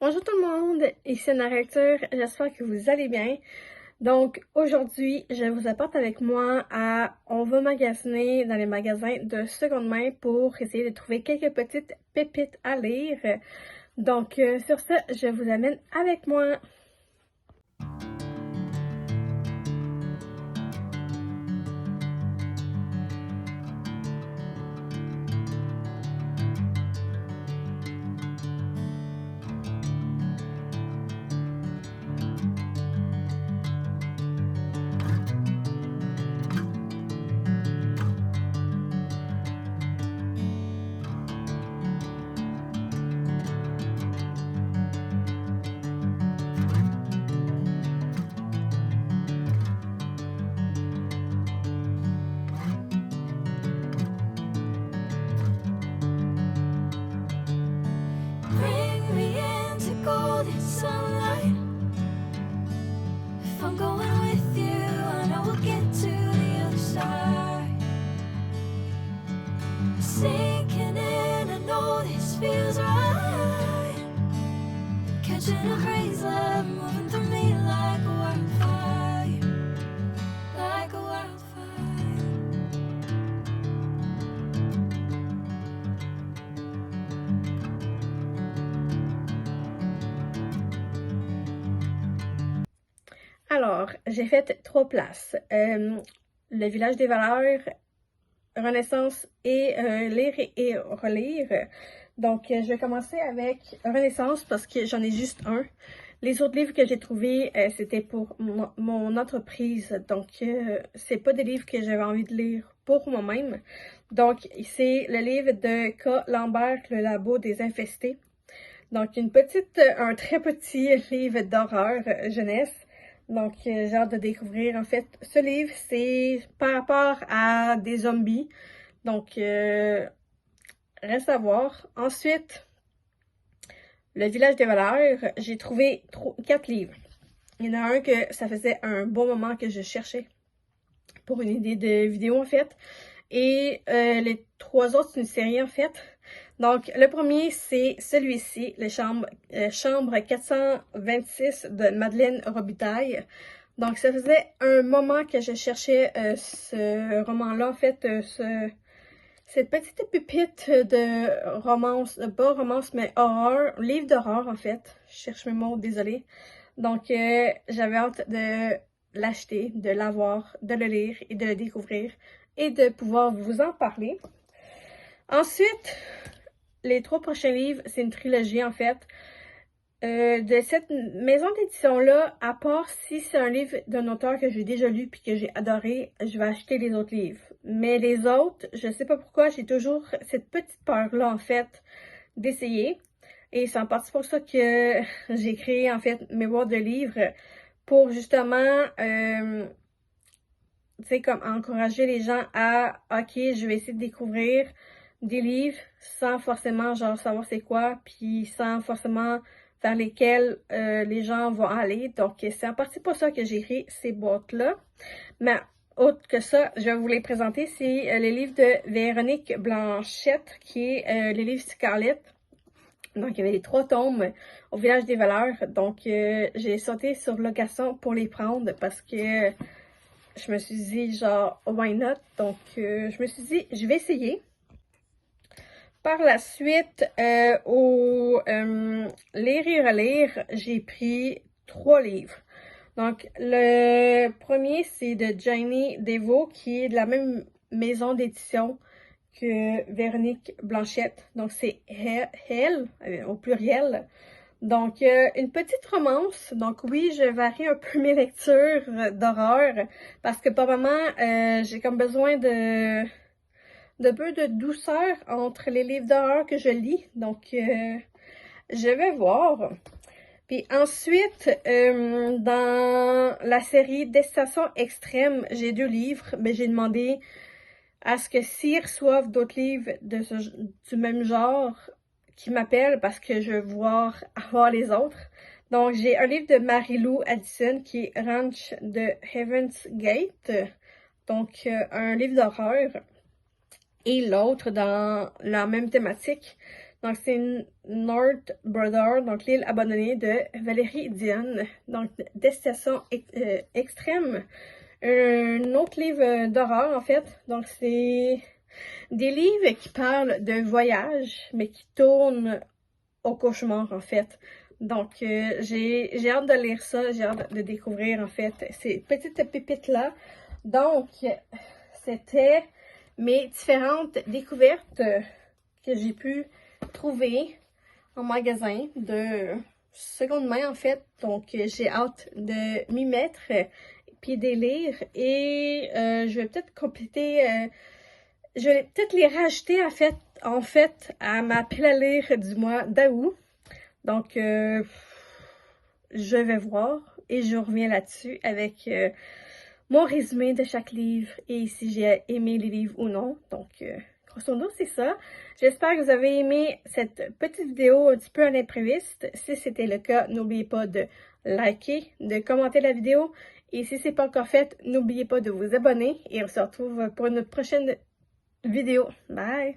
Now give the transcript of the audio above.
Bonjour tout le monde, ici Anna Lecture, j'espère que vous allez bien. Donc aujourd'hui, je vous apporte avec moi on va magasiner dans les magasins de seconde main pour essayer de trouver quelques petites pépites à lire. Donc sur ce, je vous amène avec moi. Bring me into golden sunlight. If I'm going with you, I know we'll get to the other side. Sinking in, I know this feels right. Catching a breeze, love moving through me like a wildfire, like a wildfire. Alors, j'ai fait 3 places. Le village des valeurs, Renaissance et lire et relire. Donc, je vais commencer avec Renaissance parce que j'en ai juste un. Les autres livres que j'ai trouvés, c'était pour mon entreprise. Donc, c'est pas des livres que j'avais envie de lire pour moi-même. Donc, c'est le livre de K. Lambert, Le Labo des Infestés. Donc, un très petit livre d'horreur jeunesse. Donc, j'ai hâte de découvrir. En fait, ce livre, c'est par rapport à des zombies. Donc, reste à voir. Ensuite, Le Village des voleurs, j'ai trouvé 4 livres. Il y en a un que ça faisait un bon moment que je cherchais pour une idée de vidéo, en fait. Et les 3 autres, c'est une série, en fait. Donc, le premier, c'est celui-ci, Chambre 426 de Madeleine Robitaille. Donc, ça faisait un moment que je cherchais ce roman-là, en fait, cette petite pépite de romance, pas romance, mais horreur, livre d'horreur, en fait. Je cherche mes mots, désolée. Donc, j'avais hâte de l'acheter, de l'avoir, de le lire et de le découvrir et de pouvoir vous en parler. Ensuite, les 3 prochains livres, c'est une trilogie en fait. De cette maison d'édition-là, à part si c'est un livre d'un auteur que j'ai déjà lu puis que j'ai adoré, je vais acheter les autres livres. Mais les autres, je sais pas pourquoi, j'ai toujours cette petite peur-là en fait d'essayer. Et c'est en partie pour ça que j'ai créé en fait mes boîtes de livres pour justement tu sais, comme encourager les gens à, ok, je vais essayer de découvrir des livres sans forcément, genre, savoir c'est quoi, puis sans forcément vers lesquels les gens vont aller. Donc, c'est en partie pour ça que j'ai écrit ces boîtes-là. Mais, autre que ça, je vais vous les présenter, c'est les livres de Véronique Blanchette, qui est les livres Scarlett. Donc, il y avait les 3 tomes au Village des Valeurs. Donc, j'ai sauté sur location pour les prendre parce que je me suis dit, genre, why not? Donc, je me suis dit, je vais essayer. Par la suite, au Lire et relire, j'ai pris 3 livres. Donc, le premier, c'est de Jenny Deveau, qui est de la même maison d'édition que Véronique Blanchette. Donc, c'est elle, au pluriel. Donc, une petite romance. Donc, oui, je varie un peu mes lectures d'horreur parce que par moment, j'ai comme besoin de peu de douceur entre les livres d'horreur que je lis. Donc, je vais voir. Puis ensuite, dans la série Destination Extrême, j'ai 2 livres, mais j'ai demandé à ce que s'ils reçoivent d'autres livres du même genre, qui m'appellent parce que je veux voir avoir les autres. Donc, j'ai un livre de Mary-Lou Addison qui est Ranch de Heaven's Gate. Donc, un livre d'horreur. Et l'autre dans la même thématique Donc, c'est North Brother, donc l'île abandonnée de Valérie Diane. Donc, Destination extrême. Un autre livre d'horreur, en fait. Donc, c'est des livres qui parlent de voyage, mais qui tournent au cauchemar, en fait. Donc, j'ai hâte de lire ça, j'ai hâte de découvrir, en fait, ces petites pépites-là. Donc, c'était mes différentes découvertes que j'ai pu trouver en magasin de seconde main, en fait. Donc, j'ai hâte de m'y mettre puis de les lire. Et je vais peut-être compléter... je vais peut-être les rajouter, en fait, à ma pile à lire du mois d'août. Donc, je vais voir et je reviens là-dessus avec mon résumé de chaque livre et si j'ai aimé les livres ou non. Donc, grosso modo, c'est ça. J'espère que vous avez aimé cette petite vidéo un petit peu à l'improviste. Si c'était le cas, n'oubliez pas de liker, de commenter la vidéo. Et si ce n'est pas encore fait, n'oubliez pas de vous abonner et on se retrouve pour une prochaine vidéo. Bye!